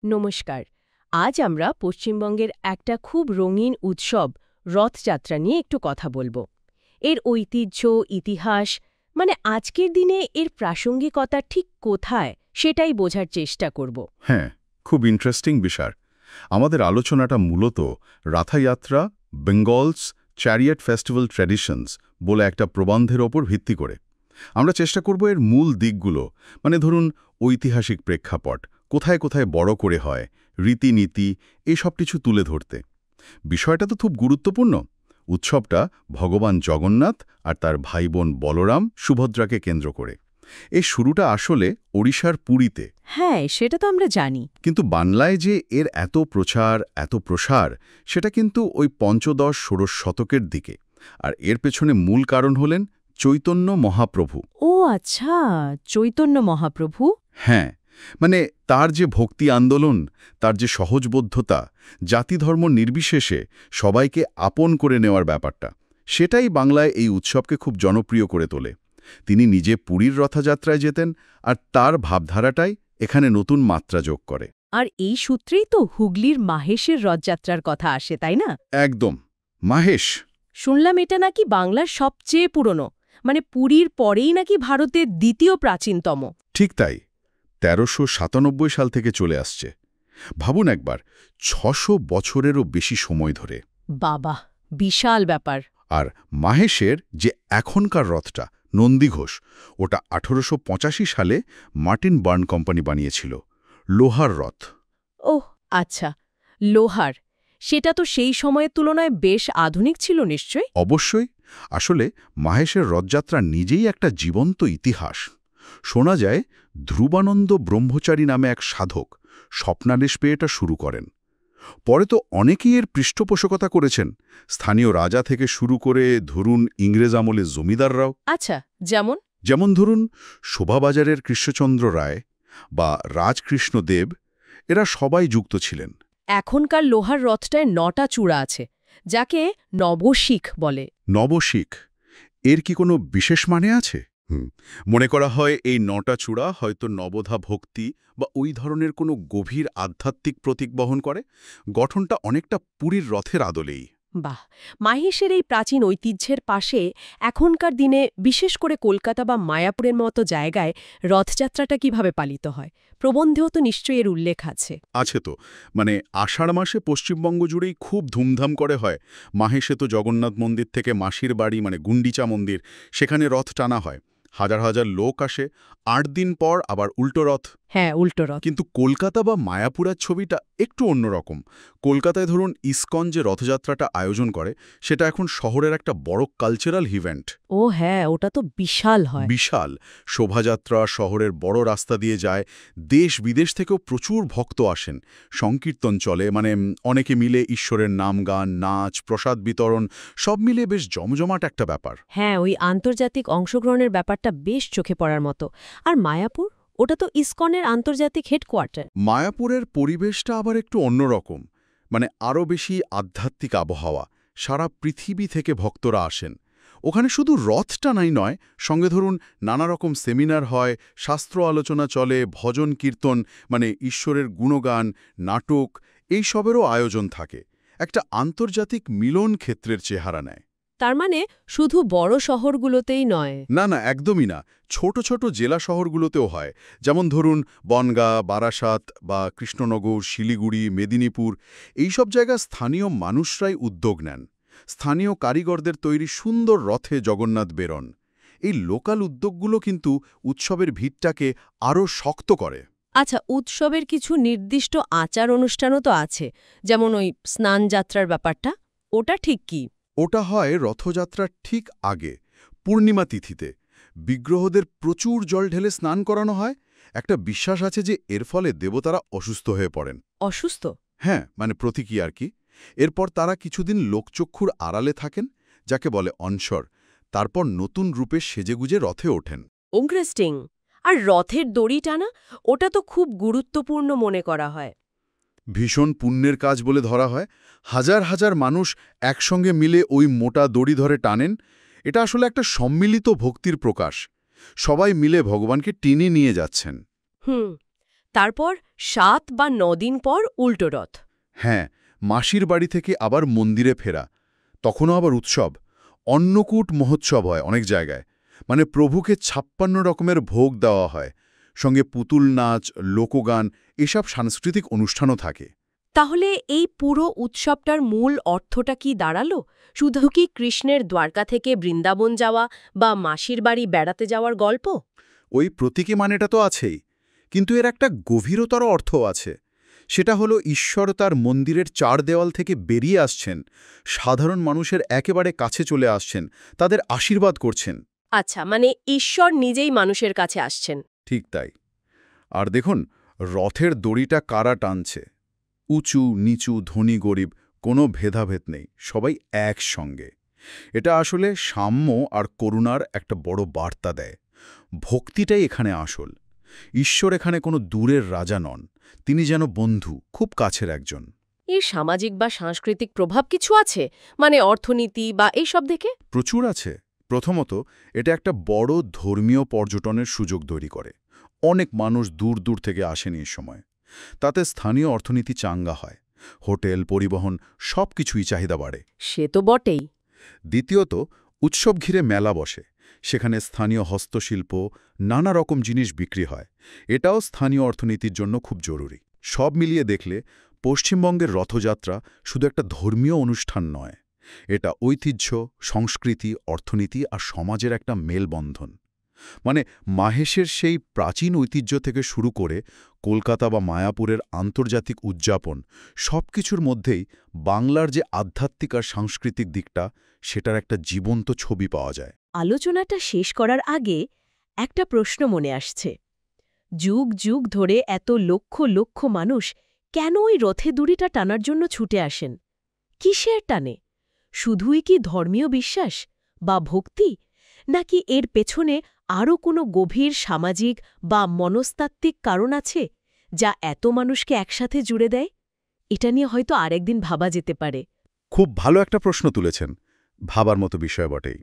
নমস্কার। আজ আমরা পশ্চিমবঙ্গের একটা খুব রঙিন উৎসব রথযাত্রা নিয়ে একটু কথা বলবো। এর ঐতিহ্য, ইতিহাস, আজকের দিনে এর প্রাসঙ্গিকতা ঠিক কোথায় সেটাই বোঝার চেষ্টা করব। হ্যাঁ, খুব ইন্টারেস্টিং বিষয়। আমাদের আলোচনাটা মূলত Rathayatra Bengal's chariot festival traditions বলে একটা প্রবন্ধের ওপর ভিত্তি করে। আমরা চেষ্টা করব এর মূল দিকগুলো, ধরুন ঐতিহাসিক প্রেক্ষাপট, কোথায় কোথায় বড় করে হয়, রীতিনীতি, এসব কিছু তুলে ধরতে। বিষয়টা তো খুব গুরুত্বপূর্ণ। উৎসবটা ভগবান জগন্নাথ আর তার ভাই বোন বলরাম সুভদ্রাকে কেন্দ্র করে। এই শুরুটা আসলে ওড়িশার পুরীতে। হ্যাঁ, সেটা তো আমরা জানি। কিন্তু বাংলায় যে এর এত প্রচার, এত প্রসার, সেটা কিন্তু ওই পঞ্চদশ-ষোড়শ শতকের দিকে। আর এর পেছনে মূল কারণ হলেন চৈতন্য মহাপ্রভু। ও আচ্ছা, চৈতন্য মহাপ্রভু। হ্যাঁ, তার যে ভক্তি আন্দোলন, তার যে সহজবোধ্যতা, জাতিধর্ম নির্বিশেষে সবাইকে আপন করে নেওয়ার ব্যাপারটা, সেটাই বাংলায় এই উৎসবকে খুব জনপ্রিয় করে তোলে। তিনি নিজে পুরীর রথযাত্রায় যেতেন, আর তার ভাবধারাটাই এখানে নতুন মাত্রা যোগ করে। আর এই সূত্রেই তো হুগলির মাহেশের রথযাত্রার কথা আসে, তাই না? একদম। মাহেশ। শুনলাম এটা নাকি বাংলার সবচেয়ে পুরনো, পুরীর পরেই নাকি ভারতের দ্বিতীয় প্রাচীনতম। ঠিক তাই। ১৩৯৭ সাল থেকে চলে আসছে। ভাবুন একবার, ৬০০ বছরেরও বেশি সময় ধরে। বাবা, বিশাল ব্যাপার। আর মাহেশের যে এখনকার রথটা নন্দীঘোষ, ওটা ১৮৮৫ সালে মার্টিন বার্ন কোম্পানি বানিয়েছিল। লোহার রথ। ওহ আচ্ছা, লোহার। সেটা তো সেই সময়ের তুলনায় বেশ আধুনিক ছিল নিশ্চয়ই। অবশ্যই। আসলে মাহেশের রথযাত্রা নিজেই একটা জীবন্ত ইতিহাস। শোনা যায় ধ্রুবানন্দ ব্রহ্মচারী নামে এক সাধক স্বপ্নাদেশ পেয়ে এটা শুরু করেন। পরে তো অনেকেই এর পৃষ্ঠপোষকতা করেছেন, স্থানীয় রাজা থেকে শুরু করে ধরুন ইংরেজ আমলে জমিদাররাও। আচ্ছা, যেমন ধরুন শোভাবাজারের কৃষ্ণচন্দ্র রায় বা রাজকৃষ্ণ দেব, এরা সবাই যুক্ত ছিলেন। এখনকার লোহার রথটায় ৯টা চূড়া আছে, যাকে নবশিখ বলে। নবশিখ, এর কি কোনো বিশেষ মানে আছে? মনে করা হয় এই ৯টা চূড়া হয়তো নবধা ভক্তি বা ওই ধরনের কোনো গভীর আধ্যাত্মিক প্রতীক বহন করে। গঠনটা অনেকটা পুরীর রথের আদলেই। বাহ, মাহেশের এই প্রাচীন ঐতিহ্যের পাশে এখনকার দিনে বিশেষ করে কলকাতা বা মায়াপুরের মতো জায়গায় রথযাত্রাটা কিভাবে পালিত হয়? প্রবন্ধেও তো নিশ্চয়ই এর উল্লেখ আছে। আছে তো। আষাঢ় মাসে পশ্চিমবঙ্গ জুড়েই খুব ধুমধাম করে হয়। মাহেশে তো জগন্নাথ মন্দির থেকে মাসির বাড়ি গুন্ডিচা মন্দির, সেখানে রথ টানা হয়। হাজার হাজার লোক আসে। ৮ দিন পর আবার উল্টো রথ। হ্যাঁ, উল্টো রথ। কিন্তু কলকাতা বা মায়াপুরের ছবিটা একটু অন্যরকম। কলকাতায় ধরুন ইসকন যে রথযাত্রাটা আয়োজন করে, সেটা এখন শহরের একটা বড় কালচারাল ইভেন্ট। ও হ্যাঁ, ওটা তো বিশাল হয়। বিশাল শোভাযাত্রা শহরের বড় রাস্তা দিয়ে যায়। দেশ বিদেশ থেকেও প্রচুর ভক্ত আসেন। সংকীর্তন চলে, অনেকে মিলে ঈশ্বরের নাম গান, নাচ, প্রসাদ বিতরণ, সব মিলে বেশ জমজমাট একটা ব্যাপার। হ্যাঁ, ওই আন্তর্জাতিক অংশগ্রহণের ব্যাপারটা বেশ চোখে পড়ার মতো। আর মায়াপুর, ওটা তো ইসকনের আন্তর্জাতিক হেডকোয়ার্টার। মায়াপুরের পরিবেশটা আবার একটু অন্যরকম। আরও বেশি আধ্যাত্মিক আবহাওয়া। সারা পৃথিবী থেকে ভক্তরা আসেন। ওখানে শুধু রথ টানাই নয়, সঙ্গে ধরুন নানা রকম সেমিনার হয়, শাস্ত্র আলোচনা চলে, ভজন কীর্তন, ঈশ্বরের গুণগান, নাটক, এই সবেরও আয়োজন থাকে। একটা আন্তর্জাতিক মিলন ক্ষেত্রের চেহারা নেয়। তার শুধু বড় শহরগুলোতেই নয়? না, একদমই না। ছোট ছোট জেলা শহরগুলোতেও হয়। যেমন ধরুন বনগাঁ, বারাসাত বা কৃষ্ণনগর, শিলিগুড়ি, মেদিনীপুর, এইসব জায়গা স্থানীয় মানুষরাই উদ্যোগ নেন। স্থানীয় কারিগরদের তৈরি সুন্দর রথে জগন্নাথ বেরন। এই লোকাল উদ্যোগগুলো কিন্তু উৎসবের ভিড়টাকে আরও শক্ত করে। আচ্ছা, উৎসবের কিছু নির্দিষ্ট আচার অনুষ্ঠানও তো আছে, যেমন ওই স্নানযাত্রার ব্যাপারটা, ওটা ঠিক কি? ওটা হয় রথযাত্রার ঠিক আগে, পূর্ণিমা তিথিতে। বিগ্রহদের প্রচুর জল ঢেলে স্নান করানো হয়। একটা বিশ্বাস আছে যে এর ফলে দেবতারা অসুস্থ হয়ে পড়েন। অসুস্থ? হ্যাঁ, প্রতীকী আর কি। এরপর তারা কিছুদিন লোকচক্ষুর আড়ালে থাকেন, যাকে বলে অনশর। তারপর নতুন রূপে সেজেগুজে রথে ওঠেন। ইন্টারেস্টিং। আর রথের দড়ি টানা, ওটা তো খুব গুরুত্বপূর্ণ মনে করা হয়। ভীষণ পুণ্যের কাজ বলে ধরা হয়। হাজার হাজার মানুষ একসঙ্গে মিলে ওই মোটা দড়ি ধরে টানেন। এটা আসলে একটা সম্মিলিত ভক্তির প্রকাশ। সবাই মিলে ভগবানকে টেনে নিয়ে যাচ্ছেন। তারপর 7 বা 9 দিন পর উল্টো রথ। হ্যাঁ, মাসির বাড়ি থেকে আবার মন্দিরে ফেরা, তখনও আবার উৎসব। অন্নকূট মহোৎসব হয় অনেক জায়গায়, মানে প্রভুকে 56 রকমের ভোগ দেওয়া হয়, সঙ্গে পুতুল নাচ, লোকগান, এসব সাংস্কৃতিক অনুষ্ঠানও থাকে। তাহলে এই পুরো উৎসবটার মূল অর্থটা কি দাঁড়ালো? শুধু কি কৃষ্ণের দ্বারকা থেকে বৃন্দাবন যাওয়া বা মাসির বাড়ি বেড়াতে যাওয়ার গল্প? ওই প্রতীকী মানেটা তো আছেই, কিন্তু এর একটা গভীরতর অর্থ আছে। সেটা হলো ঈশ্বর তার মন্দিরের 4 দেওয়াল থেকে বেরিয়ে আসছেন, সাধারণ মানুষের একেবারে কাছে চলে আসছেন, তাদের আশীর্বাদ করছেন। আচ্ছা, মানে ঈশ্বর নিজেই মানুষের কাছে আসছেন। ঠিক তাই। আর দেখুন, রথের দড়িটা কারা টানছে? উঁচু নিচু, ধনী গরিব, কোনো ভেদাভেদ নেই, সবাই একসঙ্গে। এটা আসলে সাম্য আর করুণার একটা বড় বার্তা দেয়। ভক্তিটাই এখানে আসল। ঈশ্বর এখানে কোনো দূরের রাজা নন, তিনি যেন বন্ধু, খুব কাছের একজন। এর সামাজিক বা সাংস্কৃতিক প্রভাব কিছু আছে, মানে অর্থনীতি বা এইসব দেখে? প্রচুর আছে। প্রথমত, এটা একটা বড় ধর্মীয় পর্যটনের সুযোগ তৈরি করে। অনেক মানুষ দূর দূর থেকে আসেন এই সময়। তাতে স্থানীয় অর্থনীতি চাঙ্গা হয়, হোটেল, পরিবহন সবকিছুই চাহিদা বাড়ে। সে তো বটেই। দ্বিতীয়ত, উৎসব ঘিরে মেলা বসে, সেখানে স্থানীয় হস্তশিল্প, নানা রকম জিনিস বিক্রি হয়। এটাও স্থানীয় অর্থনীতির জন্য খুব জরুরি। সব মিলিয়ে দেখলে পশ্চিমবঙ্গের রথযাত্রা শুধু একটা ধর্মীয় অনুষ্ঠান নয়, এটা ঐতিহ্য, সংস্কৃতি, অর্থনীতি আর সমাজের একটা মেলবন্ধন। মানে মাহেশের সেই প্রাচীন ঐতিহ্য থেকে শুরু করে কলকাতা বা মায়াপুরের আন্তর্জাতিক উদযাপন, সবকিছুর মধ্যেই বাংলার যে আধ্যাত্মিক আর সাংস্কৃতিক দিকটা, সেটার একটা জীবন্ত ছবি পাওয়া যায়। আলোচনাটা শেষ করার আগে একটা প্রশ্ন মনে আসছে। যুগ যুগ ধরে এত লক্ষ লক্ষ মানুষ কেন ওই রথে দড়িটা টানার জন্য ছুটে আসেন? কিসের টানে? শুধুই কি ধর্মীয় বিশ্বাস বা ভক্তি, নাকি এর পেছনে আরও কোনো গভীর সামাজিক বা মনস্তাত্ত্বিক কারণ আছে যা এত মানুষকে একসাথে জুড়ে দেয়? এটা নিয়ে হয়তো আরেকদিন ভাবা যেতে পারে। খুব ভালো একটা প্রশ্ন তুলেছেন, ভাবার মতো বিষয় বটেই।